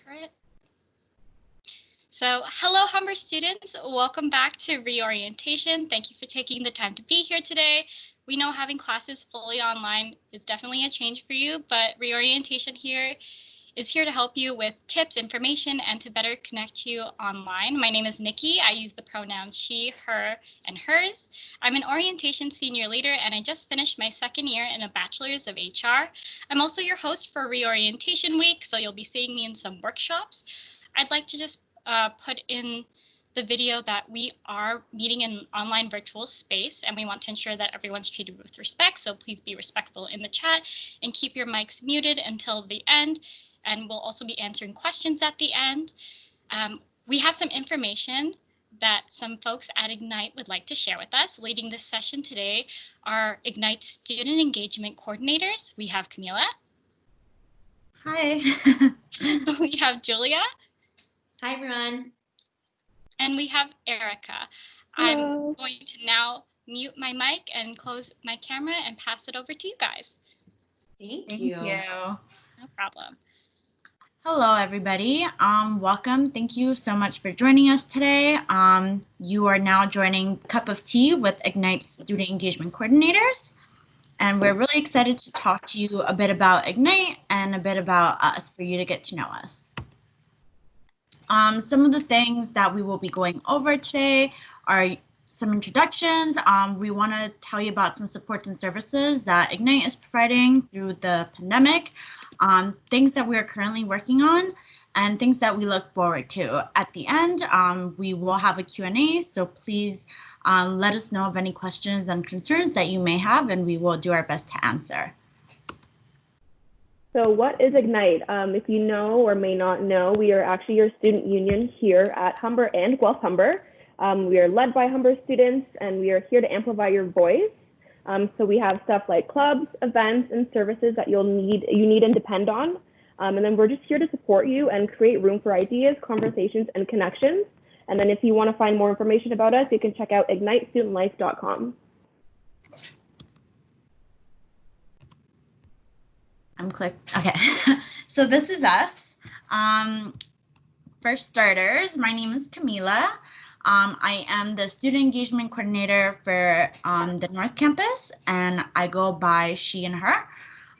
for it. So, hello, Humber students. Welcome back to Reorientation. Thank you for taking the time to be here today. We know having classes fully online is definitely a change for you, but Reorientation here is here to help you with tips, information, and to better connect you online. My name is Nikki. I use the pronouns she, her, and hers. I'm an orientation senior leader, and I just finished my second year in a bachelor's of HR. I'm also your host for Reorientation Week, so you'll be seeing me in some workshops. I'd like to just put in the video that we are meeting in an online virtual space, and we want to ensure that everyone's treated with respect, so please be respectful in the chat and keep your mics muted until the end, and we'll also be answering questions at the end. We have some information that some folks at Ignite would like to share with us. Leading this session today are Ignite student engagement coordinators. We have Camila. Hi. We have Julia. Hi, everyone. And we have Erica. Hello. I'm going to now mute my mic and close my camera and pass it over to you guys. Thank you. No problem. Hello, everybody. Welcome. Thank you so much for joining us today. You are now joining Cup of Tea with Ignite Student Engagement Coordinators. And we're really excited to talk to you a bit about Ignite and a bit about us for you to get to know us. Some of the things that we will be going over today are some introductions. We want to tell you about some supports and services that Ignite is providing through the pandemic, things that we are currently working on, and things that we look forward to. At the end, we will have a Q&A, so please let us know of any questions and concerns that you may have, and we will do our best to answer. So what is Ignite? If you know or may not know, we are actually your student union here at Humber and Guelph Humber. We are led by Humber students, and we are here to amplify your voice. So we have stuff like clubs, events, and services that you need and depend on. And then we're just here to support you and create room for ideas, conversations, and connections. And then if you want to find more information about us, you can check out ignitestudentlife.com. I'm clicked. Okay, so this is us. For starters, my name is Camila. I am the student engagement coordinator for the North Campus, and I go by she and her.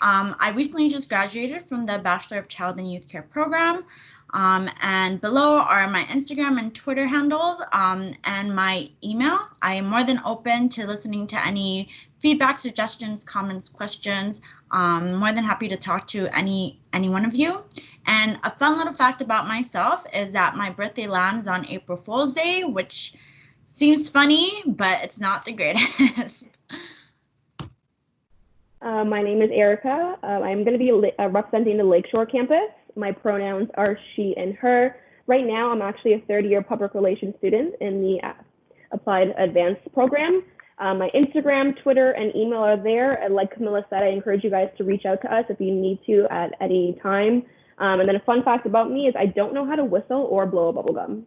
I recently just graduated from the Bachelor of Child and Youth Care program, and below are my Instagram and Twitter handles and my email. I am more than open to listening to any feedback, suggestions, comments, questions. More than happy to talk to any one of you. And a fun little fact about myself is that my birthday lands on April Fool's Day, which seems funny, but it's not the greatest. My name is Erica. I'm going to be representing the Lakeshore campus. My pronouns are she and her. Right now, I'm actually a third-year public relations student in the Applied Advanced program. My Instagram, Twitter, and email are there. And like Camila said, I encourage you guys to reach out to us if you need to at any time. And then a fun fact about me is I don't know how to whistle or blow a bubble gum.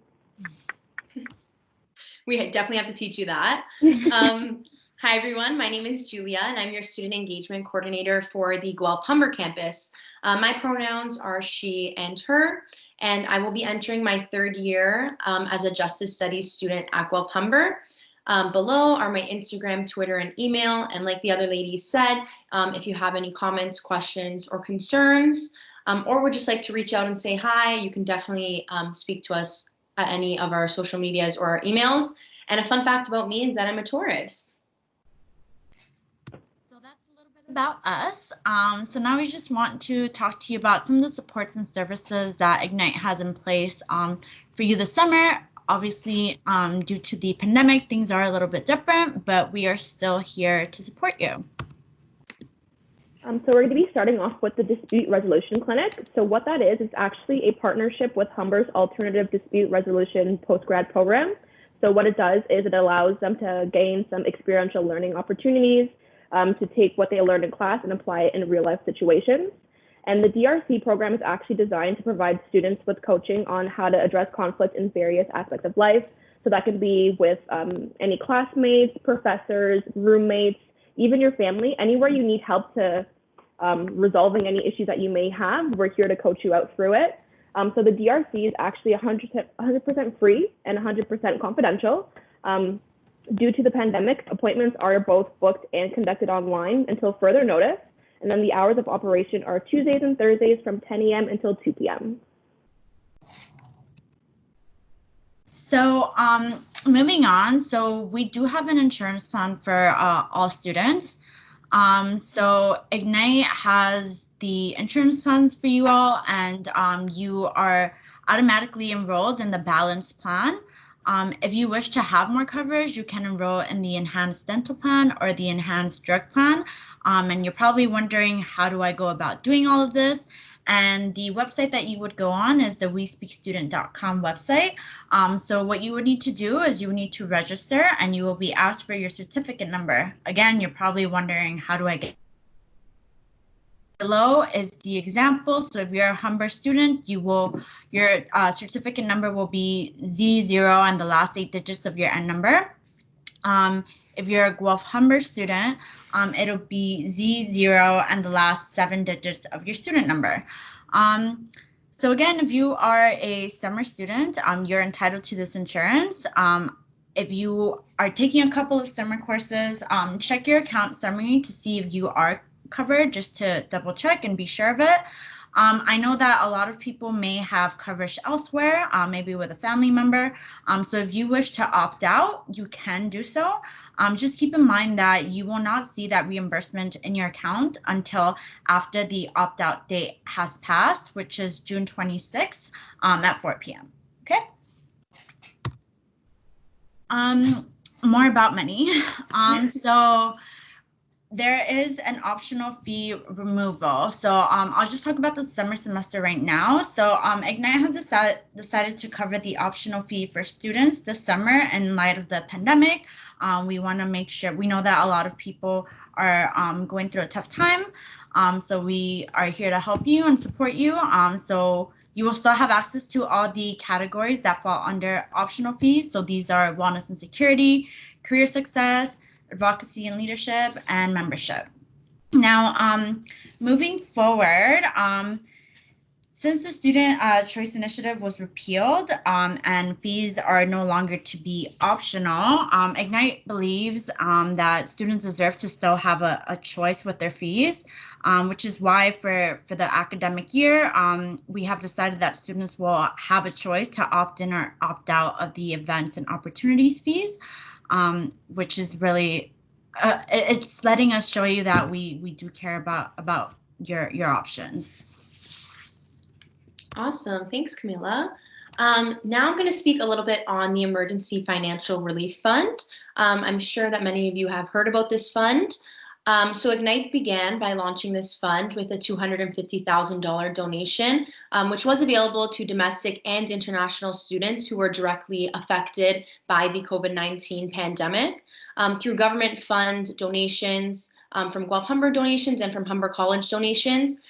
We definitely have to teach you that. Hi, everyone. My name is Julia, and I'm your student engagement coordinator for the Guelph Humber campus. My pronouns are she and her, and I will be entering my third year as a Justice Studies student at Guelph Humber. Below are my Instagram, Twitter, and email. And like the other ladies said, if you have any comments, questions, or concerns, or would just like to reach out and say hi, you can definitely speak to us at any of our social medias or our emails. And a fun fact about me is that I'm a Taurus. So that's a little bit about us. So now we just want to talk to you about some of the supports and services that Ignite has in place for you this summer. Obviously, due to the pandemic, things are a little bit different, but we are still here to support you. So we're going to be starting off with the Dispute Resolution Clinic. So what that is actually a partnership with Humber's Alternative Dispute Resolution Postgrad program. So what it does is it allows them to gain some experiential learning opportunities, to take what they learned in class and apply it in real life situations. And the DRC program is actually designed to provide students with coaching on how to address conflict in various aspects of life. So that can be with any classmates, professors, roommates, even your family, anywhere you need help to resolving any issues that you may have. We're here to coach you out through it. So the DRC is actually 100% free and 100% confidential. Due to the pandemic, appointments are both booked and conducted online until further notice. And then the hours of operation are Tuesdays and Thursdays from 10 a.m. until 2 p.m. So moving on, so we do have an insurance plan for all students. So Ignite has the insurance plans for you all, and you are automatically enrolled in the balanced plan. If you wish to have more coverage, you can enroll in the enhanced dental plan or the enhanced drug plan. And you're probably wondering, how do I go about doing all of this? And the website that you would go on is the WeSpeakStudent.com website. So what you would need to do is you would need to register, and you will be asked for your certificate number. Again, you're probably wondering, how do I get? Below is the example. So if you're a Humber student, your certificate number will be Z0 and the last 8 digits of your N number. If you're a Guelph Humber student, it'll be Z0 and the last 7 digits of your student number. So again, if you are a summer student, you're entitled to this insurance. If you are taking a couple of summer courses, check your account summary to see if you are covered, just to double check and be sure of it. I know that a lot of people may have coverage elsewhere, maybe with a family member. So if you wish to opt out, you can do so. Just keep in mind that you will not see that reimbursement in your account until after the opt-out date has passed, which is June 26th at 4 p.m. Okay. More about money. So there is an optional fee removal. So I'll just talk about the summer semester right now. So Ignite has decided to cover the optional fee for students this summer in light of the pandemic. We want to make sure, we know that a lot of people are going through a tough time. So we are here to help you and support you. So you will still have access to all the categories that fall under optional fees. So these are wellness and security, career success, advocacy and leadership, and membership. Now, moving forward, since the Student Choice Initiative was repealed and fees are no longer to be optional, Ignite believes that students deserve to still have a choice with their fees, which is why for the academic year, we have decided that students will have a choice to opt in or opt out of the events and opportunities fees. Which is really, it's letting us show you that we do care about your options. Awesome, thanks, Camila. Now I'm going to speak a little bit on the Emergency Financial Relief Fund. I'm sure that many of you have heard about this fund. So Ignite began by launching this fund with a $250,000 donation, which was available to domestic and international students who were directly affected by the COVID-19 pandemic. Through government fund donations, from Guelph Humber donations and from Humber College donations,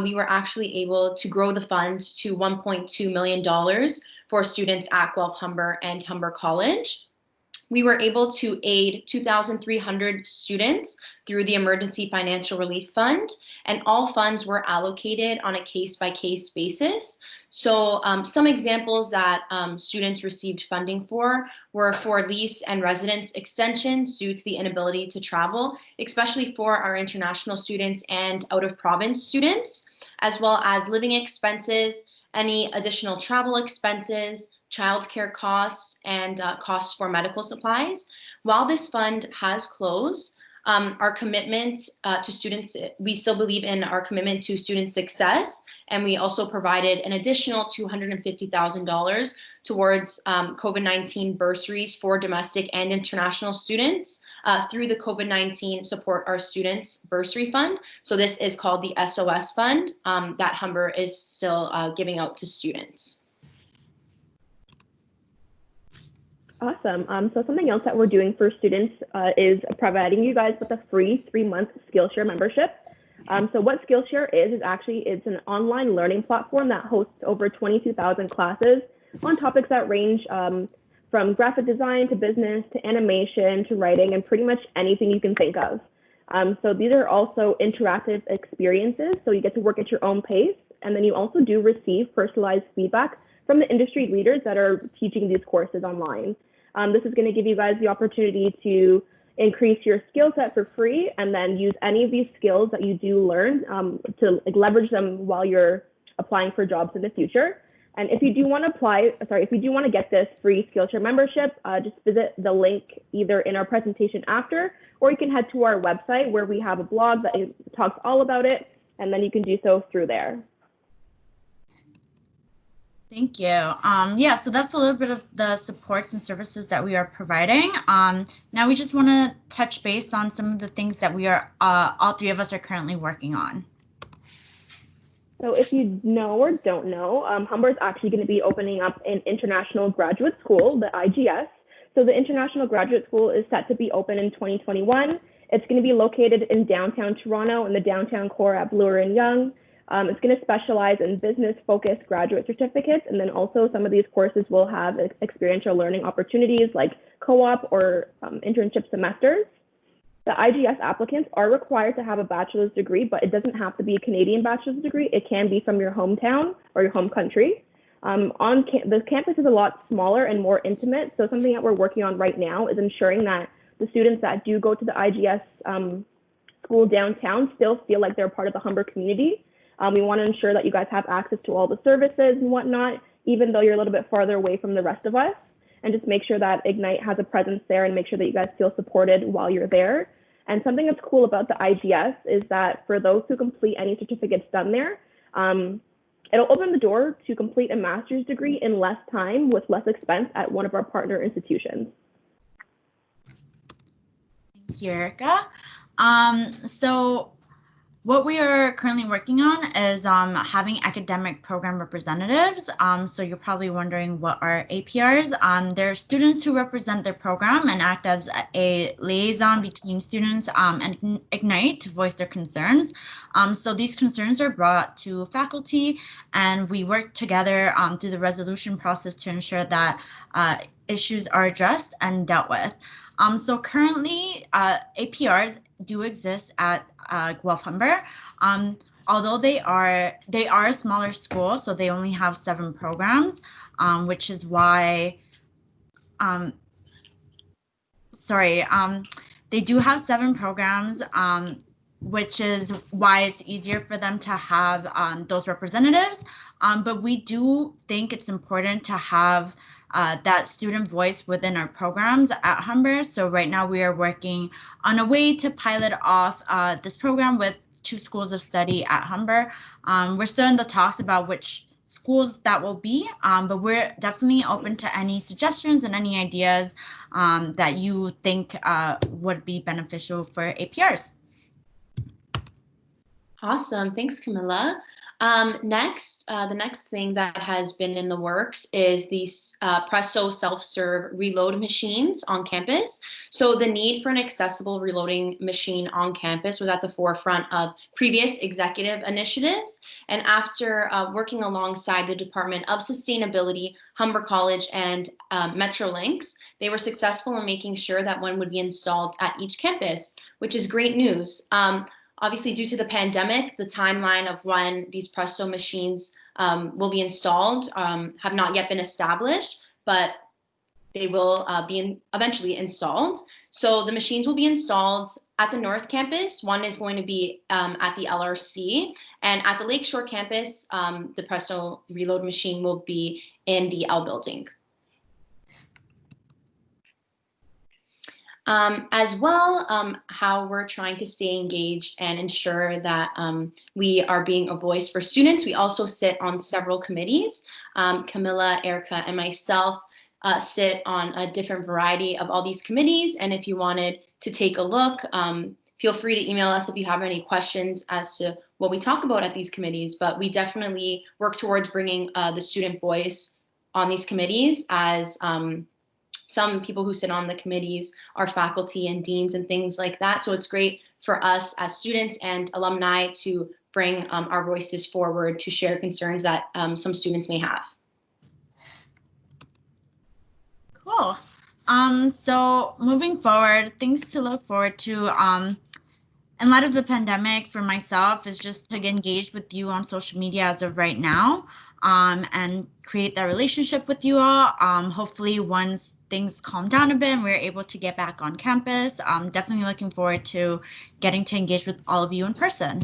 we were actually able to grow the fund to $1.2 million for students at Guelph Humber and Humber College. We were able to aid 2,300 students through the Emergency Financial Relief Fund, and all funds were allocated on a case-by-case basis. So some examples that students received funding for were for lease and residence extensions due to the inability to travel, especially for our international students and out-of-province students, as well as living expenses, any additional travel expenses, childcare costs, and costs for medical supplies. While this fund has closed, our commitment to students, we still believe in our commitment to student success, and we also provided an additional $250,000 towards COVID-19 bursaries for domestic and international students through the COVID-19 Support Our Students Bursary Fund. So this is called the SOS Fund that Humber is still giving out to students. Awesome. So something else that we're doing for students is providing you guys with a free 3-month Skillshare membership. So what Skillshare is actually, it's an online learning platform that hosts over 22,000 classes on topics that range from graphic design to business to animation to writing and pretty much anything you can think of. So these are also interactive experiences, so you get to work at your own pace. And then you also do receive personalized feedback from the industry leaders that are teaching these courses online. This is going to give you guys the opportunity to increase your skill set for free, and then use any of these skills that you do learn to leverage them while you're applying for jobs in the future. And if you do want to get this free Skillshare membership, just visit the link either in our presentation after, or you can head to our website where we have a blog that talks all about it, and then you can do so through there. Thank you. Yeah, so that's a little bit of the supports and services that we are providing. Now we just want to touch base on some of the things that we are, all three of us are currently working on. So if you know or don't know, Humber is actually going to be opening up an international graduate school, the IGS. So the International Graduate School is set to be open in 2021. It's going to be located in downtown Toronto in the downtown core at Bloor and Yonge. It's going to specialize in business-focused graduate certificates, and then also some of these courses will have experiential learning opportunities like co-op or internship semesters. The IGS applicants are required to have a bachelor's degree, but it doesn't have to be a Canadian bachelor's degree. It can be from your hometown or your home country. The campus is a lot smaller and more intimate, so something that we're working on right now is ensuring that the students that do go to the IGS school downtown still feel like they're part of the Humber community. We want to ensure that you guys have access to all the services and whatnot, even though you're a little bit farther away from the rest of us, and just make sure that Ignite has a presence there and make sure that you guys feel supported while you're there. And something that's cool about the IGS is that for those who complete any certificates done there, it'll open the door to complete a master's degree in less time with less expense at one of our partner institutions. Thank you, Erica. So what we are currently working on is having academic program representatives. So you're probably wondering what are APRs. They're students who represent their program and act as a liaison between students and Ignite to voice their concerns. So these concerns are brought to faculty, and we work together through the resolution process to ensure that issues are addressed and dealt with. So currently, APRs do exist at Guelph Humber. Although they are a smaller school, so they only have 7 programs, which is why, they do have 7 programs, which is why it's easier for them to have those representatives. But we do think it's important to have that student voice within our programs at Humber. So right now we are working on a way to pilot off this program with 2 schools of study at Humber. We're still in the talks about which schools that will be, but we're definitely open to any suggestions and any ideas that you think would be beneficial for APRs. Awesome. Thanks, Camila. Next, the next thing that has been in the works is these Presto self-serve reload machines on campus. So the need for an accessible reloading machine on campus was at the forefront of previous executive initiatives. And after working alongside the Department of Sustainability, Humber College, and Metrolinx, they were successful in making sure that one would be installed at each campus, which is great news. Obviously, due to the pandemic, the timeline of when these Presto machines will be installed have not yet been established, but they will be eventually installed. So the machines will be installed at the North Campus. One is going to be at the LRC, and at the Lakeshore Campus, the Presto reload machine will be in the L building. As well, how we're trying to stay engaged and ensure that we are being a voice for students. We also sit on several committees. Camila, Erica, and myself sit on a different variety of all these committees. And if you wanted to take a look, feel free to email us if you have any questions as to what we talk about at these committees. But we definitely work towards bringing the student voice on these committees, as some people who sit on the committees are faculty and deans and things like that. So it's great for us as students and alumni to bring our voices forward to share concerns that some students may have. Cool. So moving forward, things to look forward to. in light of the pandemic, for myself, is just to engage with you on social media as of right now, and create that relationship with you all. Hopefully, once things calm down a bit and we're able to get back on campus, I'm definitely looking forward to getting to engage with all of you in person.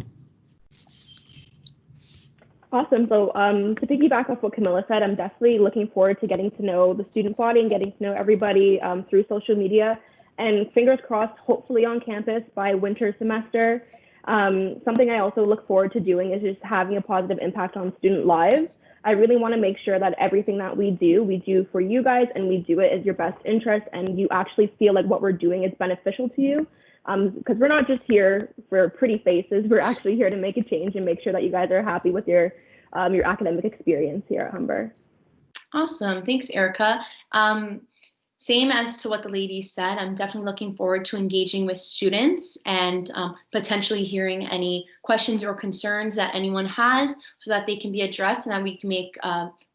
Awesome. So to piggyback off what Camila said, I'm definitely looking forward to getting to know the student body and getting to know everybody through social media. And fingers crossed, hopefully on campus by winter semester. Something I also look forward to doing is just having a positive impact on student lives. I really want to make sure that everything that we do for you guys, and we do it as your best interest, and you actually feel like what we're doing is beneficial to you. Because we're not just here for pretty faces, we're actually here to make a change and make sure that you guys are happy with your academic experience here at Humber. Awesome. Thanks, Erica. Same as to what the ladies said, I'm definitely looking forward to engaging with students and potentially hearing any questions or concerns that anyone has so that they can be addressed and that we can make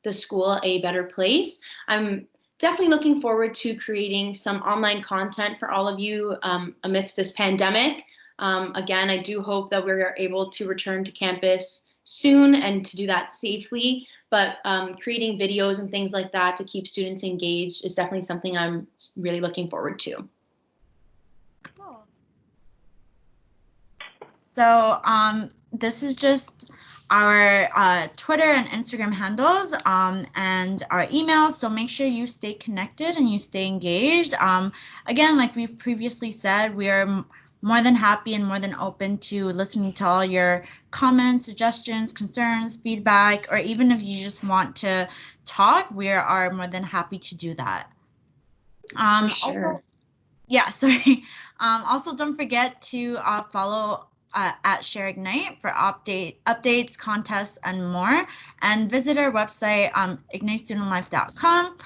the school a better place. I'm definitely looking forward to creating some online content for all of you amidst this pandemic. Again, I do hope that we're able to return to campus soon and to do that safely. But creating videos and things like that to keep students engaged is definitely something I'm really looking forward to. Cool. So this is just our Twitter and Instagram handles and our emails. So make sure you stay connected and you stay engaged. Again, like we've previously said, we are more than happy and more than open to listening to all your comments, suggestions, concerns, feedback, or even if you just want to talk, we are more than happy to do that. For sure. Also, yeah, sorry. Also, don't forget to follow at Share Ignite for updates, contests, and more. And visit our website, ignitestudentlife.com.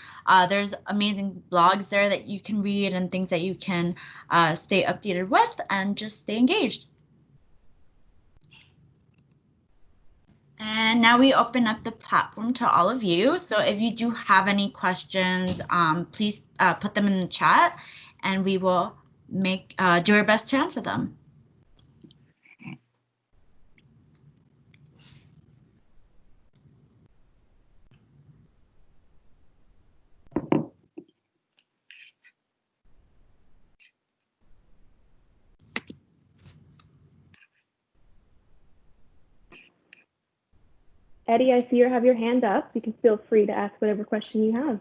There's amazing blogs there that you can read and things that you can stay updated with and just stay engaged. And now we open up the platform to all of you. So if you do have any questions, please put them in the chat and we will do our best to answer them. Eddie, I see you have your hand up. You can feel free to ask whatever question you have.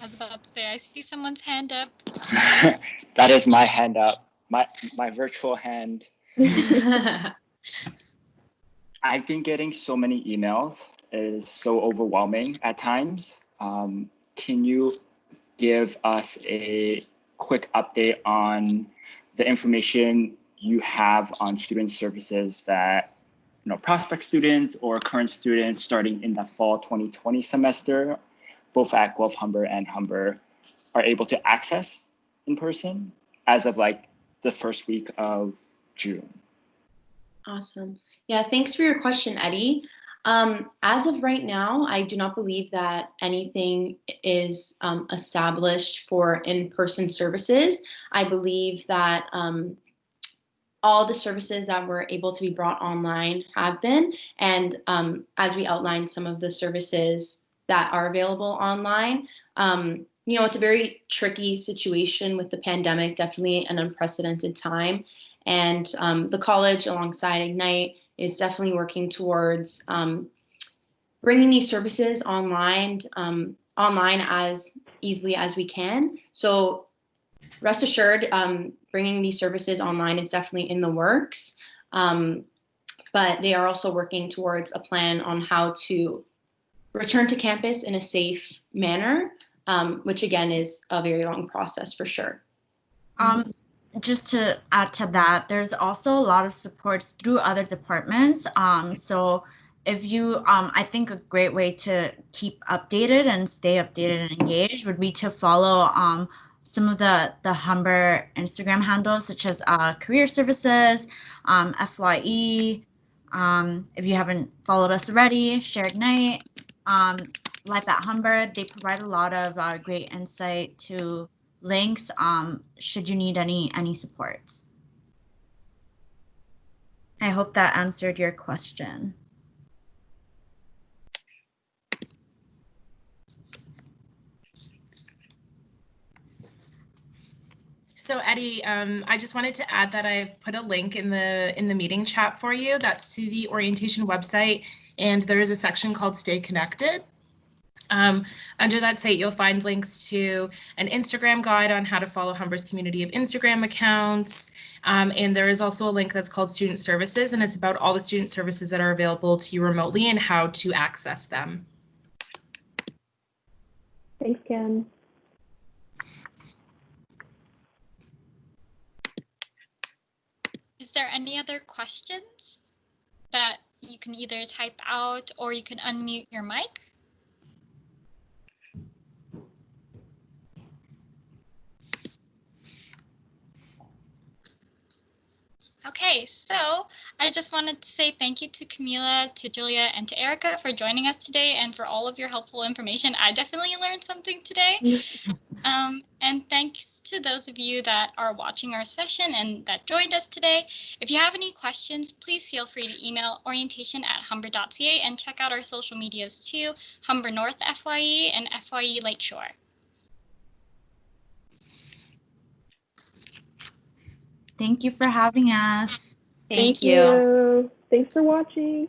I was about to say, I see someone's hand up. That is my hand up, my virtual hand. I've been getting so many emails. It is so overwhelming at times. Can you give us a quick update on the information you have on student services that prospect students or current students starting in the fall 2020 semester, both at Guelph Humber and Humber, are able to access in person as of like the first week of June? Awesome. Yeah, thanks for your question, Eddie. As of right now, I do not believe that anything is established for in-person services. I believe that all the services that were able to be brought online have been, and as we outlined some of the services that are available online, it's a very tricky situation with the pandemic, definitely an unprecedented time. And the college alongside Ignite is definitely working towards bringing these services online as easily as we can. So rest assured, bringing these services online is definitely in the works. But they are also working towards a plan on how to return to campus in a safe manner, which again is a very long process for sure. Just to add to that, there's also a lot of supports through other departments. So if you, I think a great way to keep updated and stay updated and engaged would be to follow some of the Humber Instagram handles, such as Career Services, FYE. If you haven't followed us already, Share Ignite, Life at Humber. They provide a lot of great insight to links should you need any supports. I hope that answered your question. So Eddie, I just wanted to add that I put a link in the meeting chat for you. That's to the orientation website, and there is a section called Stay Connected. Under that site, you'll find links to an Instagram guide on how to follow Humber's community of Instagram accounts. And there is also a link that's called Student Services, and it's about all the student services that are available to you remotely and how to access them. Thanks, Cam. Is there any other questions that you can either type out or you can unmute your mic? Okay, so I just wanted to say thank you to Camila, to Julia, and to Erica for joining us today and for all of your helpful information. I definitely learned something today. And thanks to those of you that are watching our session and that joined us today. If you have any questions, please feel free to email orientation@humber.ca and check out our social medias too, Humber North FYE and FYE Lakeshore. Thank you for having us. Thank you. Thanks for watching.